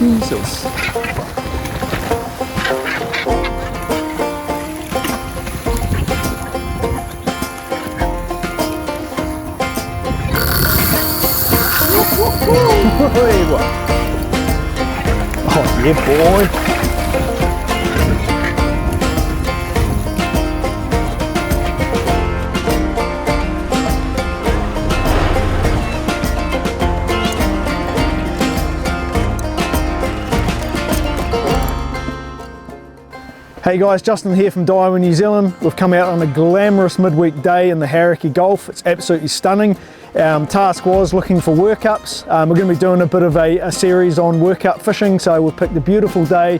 Jesus. Oh yeah, boy. Hey guys, Justin here from Daiwa, New Zealand. We've come out on a glamorous midweek day in the Hauraki Gulf. It's absolutely stunning. Task was looking for workups. We're going to be doing a bit of a series on workup fishing, so we've picked a beautiful day.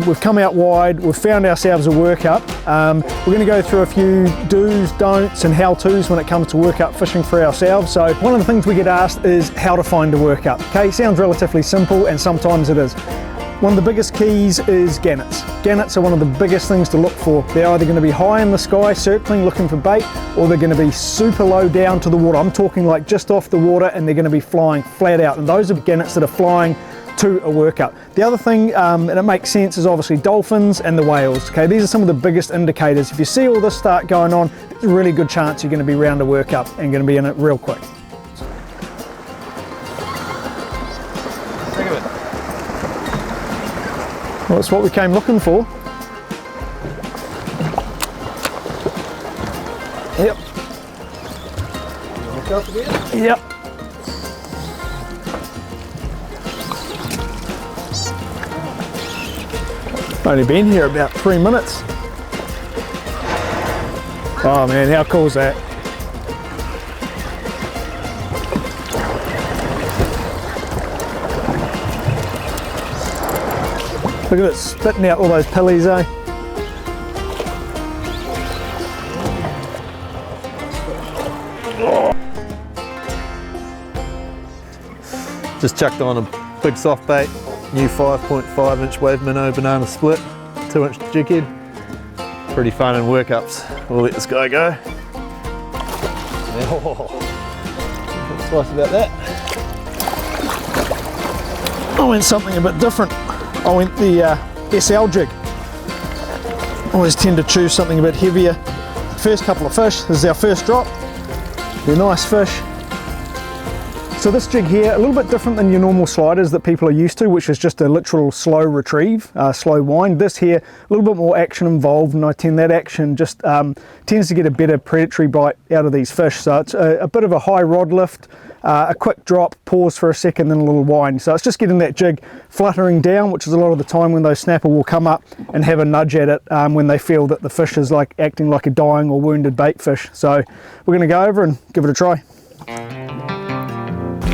We've come out wide, we've found ourselves a workup. We're going to go through a few do's, don'ts and how-tos when it comes to workup fishing for ourselves. So one of the things we get asked is how to find a workup. Okay, sounds relatively simple and sometimes it is. One of the biggest keys is gannets. Gannets are one of the biggest things to look for. They're either going to be high in the sky, circling, looking for bait, or they're going to be super low down to the water. I'm talking like just off the water, and they're going to be flying flat out. And those are gannets that are flying to a workup. The other thing, and it makes sense, is obviously dolphins and the whales. Okay, these are some of the biggest indicators. If you see all this start going on, there's a really good chance you're going to be round a workup and going to be in it real quick. Well, that's what we came looking for. Yep. Look up again? Yep. Only been here about 3 minutes. Oh man, how cool is that? Look at it spitting out all those pillies, eh? Just chucked on a big soft bait, new 5.5 inch wave minnow banana split, 2 inch jig head. Pretty fun in workups. We'll let this guy go. Oh, not twice about that. I went something a bit different. I went the SL jig. Always tend to choose something a bit heavier. First couple of fish, this is our first drop. They're nice fish. So this jig here, a little bit different than your normal sliders that people are used to, which is just a literal slow retrieve, slow wind. This here, a little bit more action involved, and I tend that action just tends to get a better predatory bite out of these fish. So it's a bit of a high rod lift, a quick drop, pause for a second, then a little wind. So it's just getting that jig fluttering down, which is a lot of the time when those snapper will come up and have a nudge at it when they feel that the fish is like acting like a dying or wounded bait fish. So we're going to go over and give it a try.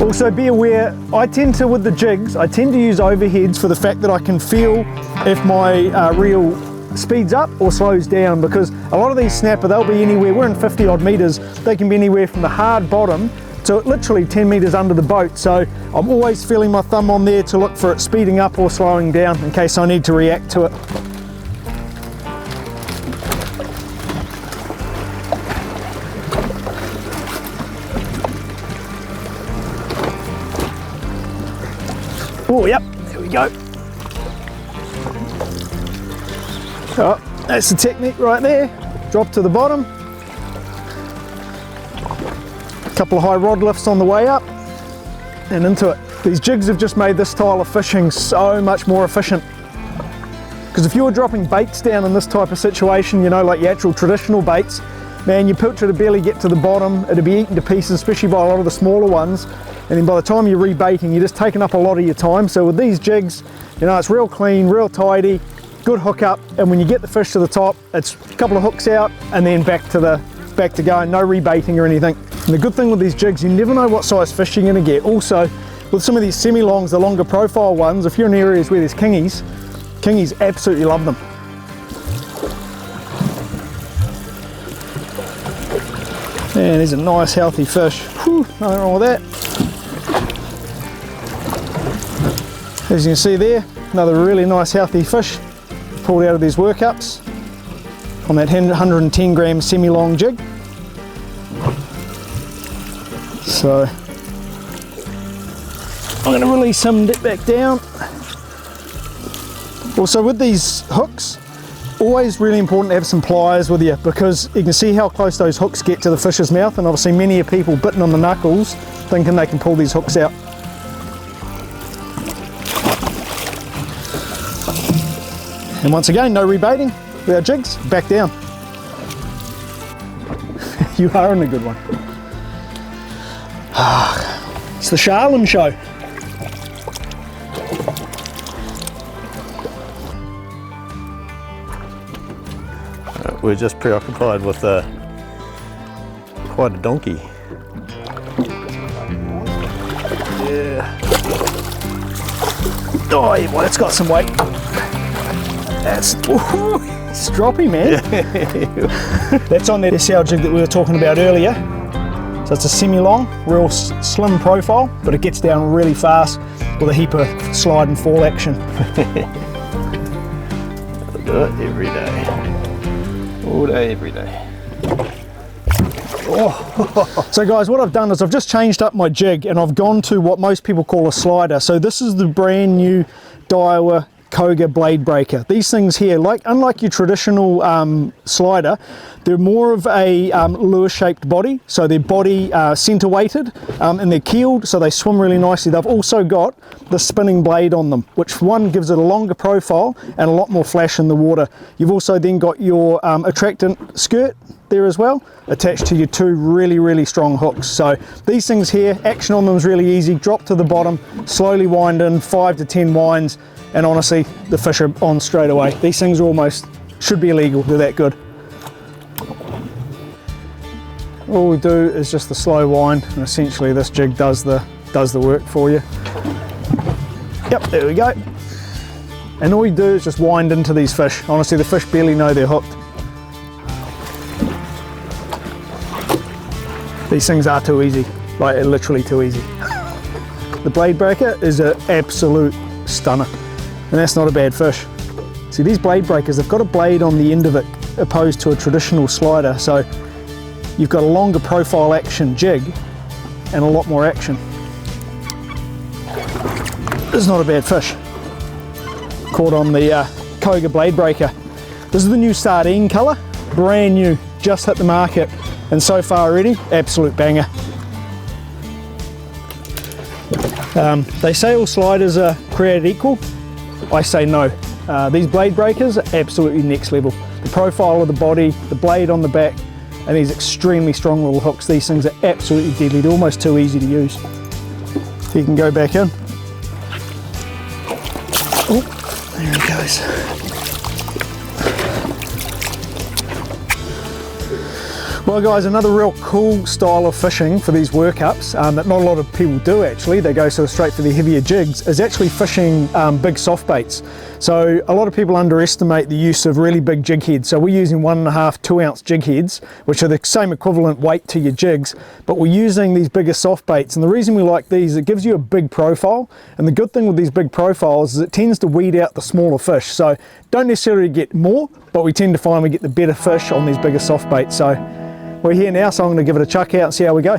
Also be aware, with the jigs, I tend to use overheads for the fact that I can feel if my reel speeds up or slows down, because a lot of these snapper, they'll be anywhere, we're in 50 odd meters, they can be anywhere from the hard bottom to literally 10 meters under the boat. So I'm always feeling my thumb on there to look for it speeding up or slowing down in case I need to react to it. Oh, yep, there we go. Oh, that's the technique right there. Drop to the bottom. A couple of high rod lifts on the way up and into it. These jigs have just made this style of fishing so much more efficient. Because if you were dropping baits down in this type of situation, you know, like your actual traditional baits, man, your pilcher would barely get to the bottom, it'd be eaten to pieces, especially by a lot of the smaller ones. And then by the time you're rebaiting, you're just taking up a lot of your time. So with these jigs, you know, it's real clean, real tidy, good hookup. And when you get the fish to the top, it's a couple of hooks out and then back to going, no rebaiting or anything. And the good thing with these jigs, you never know what size fish you're gonna get. Also, with some of these semi-longs, the longer profile ones, if you're in areas where there's kingies absolutely love them. And there's a nice healthy fish. Whew, nothing wrong with that. As you can see there, another really nice healthy fish pulled out of these workups on that 110 gram semi-long jig. So I'm going to release him back down. Also with these hooks, always really important to have some pliers with you, because you can see how close those hooks get to the fish's mouth, and obviously many of people bitten on the knuckles thinking they can pull these hooks out. And once again, no rebaiting with our jigs, back down. You are in a good one. It's the Charlem show. We're just preoccupied with quite a donkey. Yeah. Oh, yeah, well, it's got some weight. That's, ooh, it's droppy, man. That's on that SL jig that we were talking about earlier. So it's a semi-long, real slim profile, but it gets down really fast with a heap of slide and fall action. I'll do it every day. All day, every day. Oh. So guys, what I've done is I've just changed up my jig and I've gone to what most people call a slider. So this is the brand new Daiwa Koga blade breaker. These things here, unlike your traditional slider, they're more of a lure shaped body. So they're body center weighted and they're keeled, so they swim really nicely. They've also got the spinning blade on them, which one gives it a longer profile and a lot more flash in the water. You've also then got your attractant skirt there as well, attached to your two really strong hooks. So these things here, action on them is really easy. Drop to the bottom, slowly wind in, 5 to 10 winds, and honestly, the fish are on straight away. These things are almost, should be illegal, they're that good. All we do is just the slow wind, and essentially this jig does the work for you. Yep, there we go. And all you do is just wind into these fish. Honestly, the fish barely know they're hooked. These things are too easy, like literally too easy. The blade breaker is an absolute stunner, and that's not a bad fish. See, these blade breakers, they've got a blade on the end of it opposed to a traditional slider, so you've got a longer profile action jig and a lot more action. This is not a bad fish. Caught on the Koga blade breaker. This is the new sardine colour, brand new, just hit the market, and so far already, absolute banger. They say all sliders are created equal. I say no. These blade breakers are absolutely next level. The profile of the body, the blade on the back, and these extremely strong little hooks. These things are absolutely deadly. They're almost too easy to use. You can go back in. Oh, there he goes. Well guys, another real cool style of fishing for these workups that not a lot of people do actually, they go sort of straight for the heavier jigs, is actually fishing big soft baits. So a lot of people underestimate the use of really big jig heads. So we're using 1.5, 2 ounce jig heads, which are the same equivalent weight to your jigs, but we're using these bigger soft baits. And the reason we like these, it gives you a big profile. And the good thing with these big profiles is it tends to weed out the smaller fish. So don't necessarily get more, but we tend to find we get the better fish on these bigger soft baits. So we're here now, so I'm going to give it a chuck out and see how we go.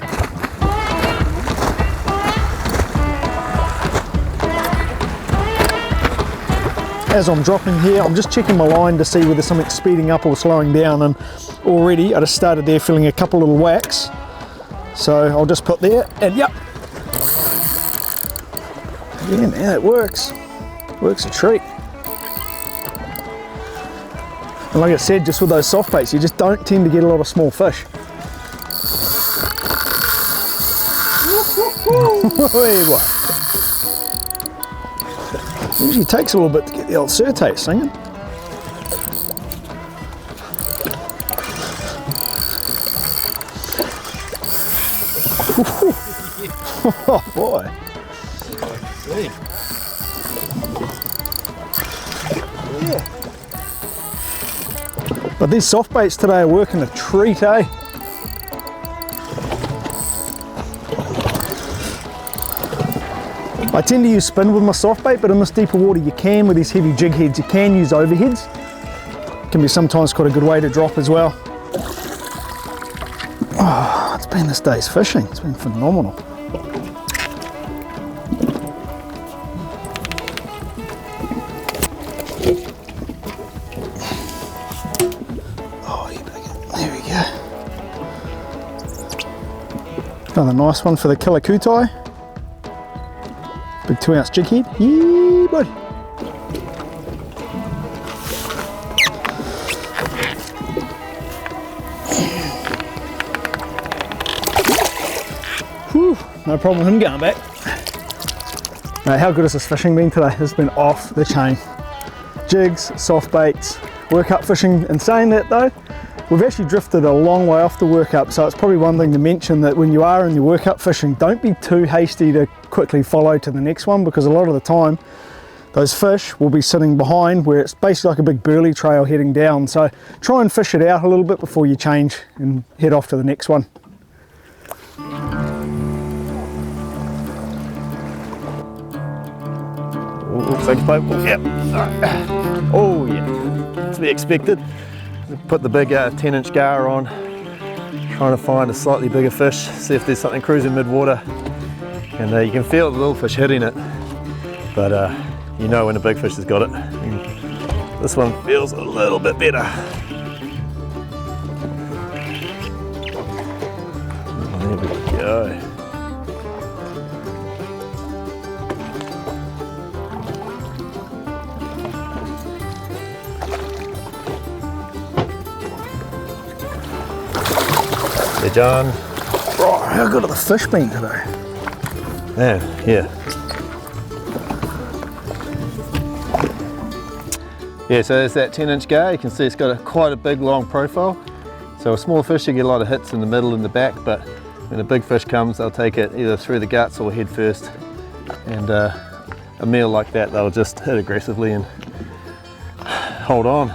As I'm dropping here, I'm just checking my line to see whether something's speeding up or slowing down, and already I just started there feeling a couple little whacks. So I'll just put there, and yep. Yeah, man, it works. Works a treat. And like I said, just with those soft baits, you just don't tend to get a lot of small fish. Usually takes a little bit to get the old surtate singing. Oh boy. Yeah. But these soft baits today are working a treat, eh? I tend to use spin with my soft bait, but in this deeper water you can, with these heavy jig heads, you can use overheads. Can be sometimes quite a good way to drop as well. Oh, it's been this day's fishing. It's been phenomenal. Another nice one for the killer kutai. Big 2 ounce jig head. Yeah, buddy. Whew, no problem with him going back. Mate, how good has this fishing been today? It's been off the chain. Jigs, soft baits, workup fishing. In saying that though, we've actually drifted a long way off the workup, so it's probably one thing to mention that when you are in your workup fishing, don't be too hasty to quickly follow to the next one, because a lot of the time those fish will be sitting behind where it's basically like a big burley trail heading down. So try and fish it out a little bit before you change and head off to the next one. Thanks, mate. Yep. Oh yeah, to be expected. Put the big 10-inch gar on, trying to find a slightly bigger fish, see if there's something cruising mid-water. And you can feel the little fish hitting it, but you know when a big fish has got it. And this one feels a little bit better. There we go. Hey John. Oh, how good are the fish been today? Yeah. Yeah, so there's that 10-inch gar. You can see it's got quite a big long profile. So a small fish, you get a lot of hits in the middle and the back, but when a big fish comes, they'll take it either through the guts or head first. And a meal like that, they'll just hit aggressively and hold on.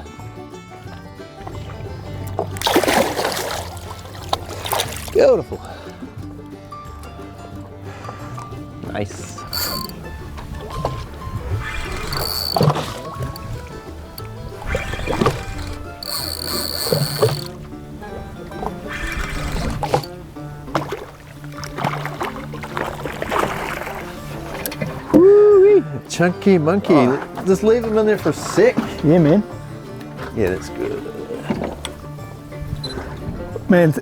Beautiful. Nice. Woo-wee. Chunky monkey. Oh. Just leave him in there for a sec. Yeah, man. Yeah, that's good. Man,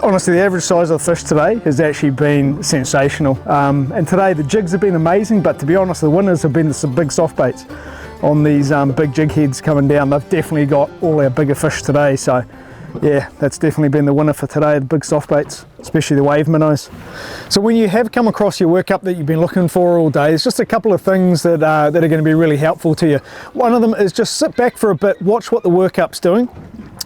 honestly, the average size of the fish today has actually been sensational. And today the jigs have been amazing, but to be honest, the winners have been some big soft baits on these big jig heads coming down. They've definitely got all our bigger fish today. So yeah, that's definitely been the winner for today, the big soft baits, especially the wave minnows. So when you have come across your workup that you've been looking for all day, there's just a couple of things that are going to be really helpful to you. One of them is just sit back for a bit, watch what the workup's doing.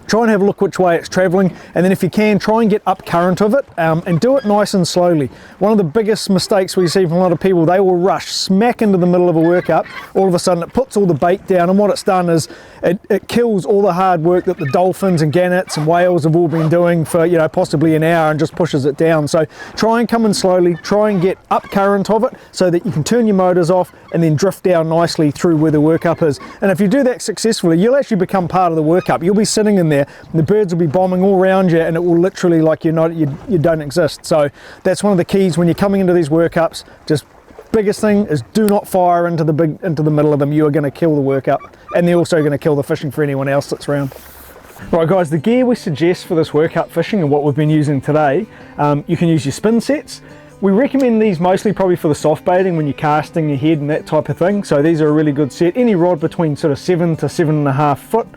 Try and have a look which way it's travelling, and then if you can, try and get up current of it, and do it nice and slowly. One of the biggest mistakes we see from a lot of people, they will rush smack into the middle of a workup. All of a sudden it puts all the bait down, and what it's done is it kills all the hard work that the dolphins and gannets and whales have all been doing for, you know, possibly an hour, and just pushes it down. So try and come in slowly, try and get up current of it so that you can turn your motors off and then drift down nicely through where the workup is. And if you do that successfully, you'll actually become part of the workup. You'll be sitting in there, the birds will be bombing all around you, and it will literally, like, you don't exist. So that's one of the keys when you're coming into these workups. Just biggest thing is do not fire into the middle of them. You are going to kill the workup, and they're also going to kill the fishing for anyone else that's around. Right guys, the gear we suggest for this workup fishing and what we've been using today, you can use your spin sets. We recommend these mostly probably for the soft baiting when you're casting your head and that type of thing. So these are a really good set. Any rod between sort of 7 to 7.5 foot.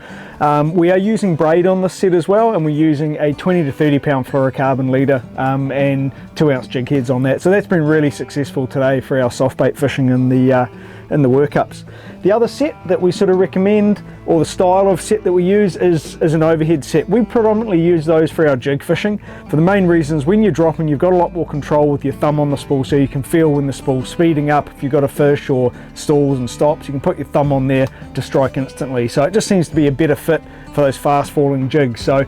We are using braid on this set as well, and we're using a 20 to 30 pound fluorocarbon leader and 2 ounce jig heads on that. So that's been really successful today for our soft bait fishing in the workups. The other set that we sort of recommend, or the style of set that we use, is an overhead set. We predominantly use those for our jig fishing for the main reasons. When you're dropping, you've got a lot more control with your thumb on the spool, so you can feel when the spool's speeding up. If you've got a fish or stalls and stops, you can put your thumb on there to strike instantly. So it just seems to be a better fit for those fast falling jigs. So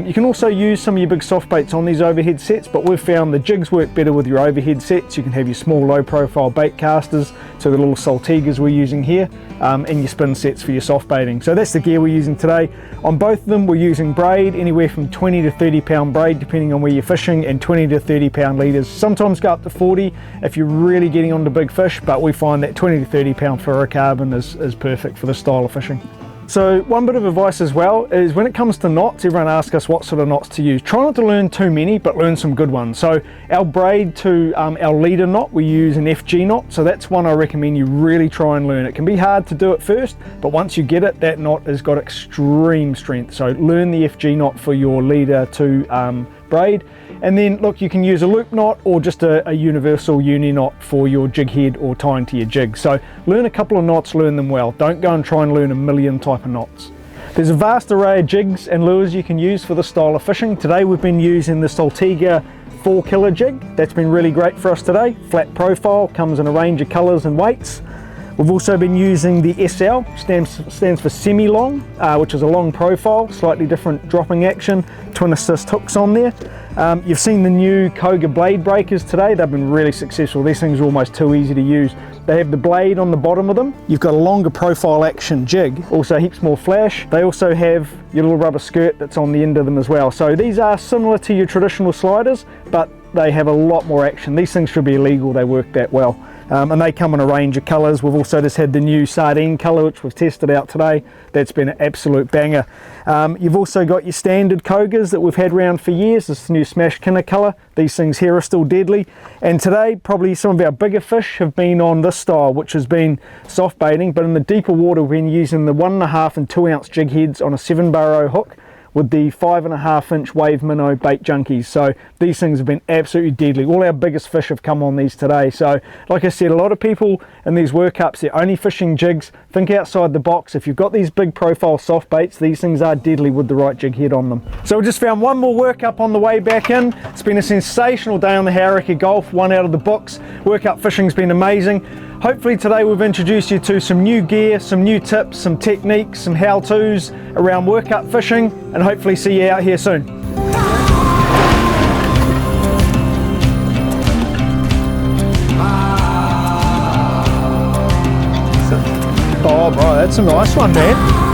you can also use some of your big soft baits on these overhead sets, but we've found the jigs work better with your overhead sets. You can have your small low profile bait casters, so the little saltigas we're using here, and your spin sets for your soft baiting. So that's the gear we're using today. On both of them we're using braid, anywhere from 20 to 30 pound braid depending on where you're fishing, and 20 to 30 pound leaders. Sometimes go up to 40 if you're really getting onto big fish, but we find that 20 to 30 pound fluorocarbon is perfect for this style of fishing. So one bit of advice as well is when it comes to knots, everyone asks us what sort of knots to use. Try not to learn too many, but learn some good ones. So our braid to our leader knot, we use an FG knot. So that's one I recommend you really try and learn. It can be hard to do it first, but once you get it, that knot has got extreme strength. So learn the FG knot for your leader to braid. And then look, you can use a loop knot or just a universal uni knot for your jig head or tying to your jig. So learn a couple of knots, learn them well. Don't go and try and learn a million type of knots. There's a vast array of jigs and lures you can use for this style of fishing. Today we've been using the Saltiga 4 killer jig. That's been really great for us today. Flat profile, comes in a range of colours and weights. We've also been using the SL, stands for semi-long, which is a long profile, slightly different dropping action, twin assist hooks on there. You've seen the new Koga blade breakers today. They've been really successful. These things are almost too easy to use. They have the blade on the bottom of them. You've got a longer profile action jig, also heaps more flash. They also have your little rubber skirt that's on the end of them as well. So these are similar to your traditional sliders, but they have a lot more action. These things should be illegal, they work that well. And they come in a range of colours. We've also just had the new sardine colour, which we've tested out today. That's been an absolute banger. You've also got your standard Kogas that we've had around for years. This new Smash Kinner colour. These things here are still deadly. And today, probably some of our bigger fish have been on this style, which has been soft baiting, but in the deeper water, we've been using the 1.5 and 2 ounce jig heads on a 7 burrow hook with the 5.5 inch wave minnow bait junkies. So these things have been absolutely deadly. All our biggest fish have come on these today. So like I said, a lot of people in these workups, they're only fishing jigs. Think outside the box. If you've got these big profile soft baits, these things are deadly with the right jig head on them. So we just found one more workup on the way back in. It's been a sensational day on the Hauraki Gulf, one out of the books. Workup fishing's been amazing. Hopefully today we've introduced you to some new gear, some new tips, some techniques, some how-tos around workup fishing, and hopefully see you out here soon. Oh bro, that's a nice one, man.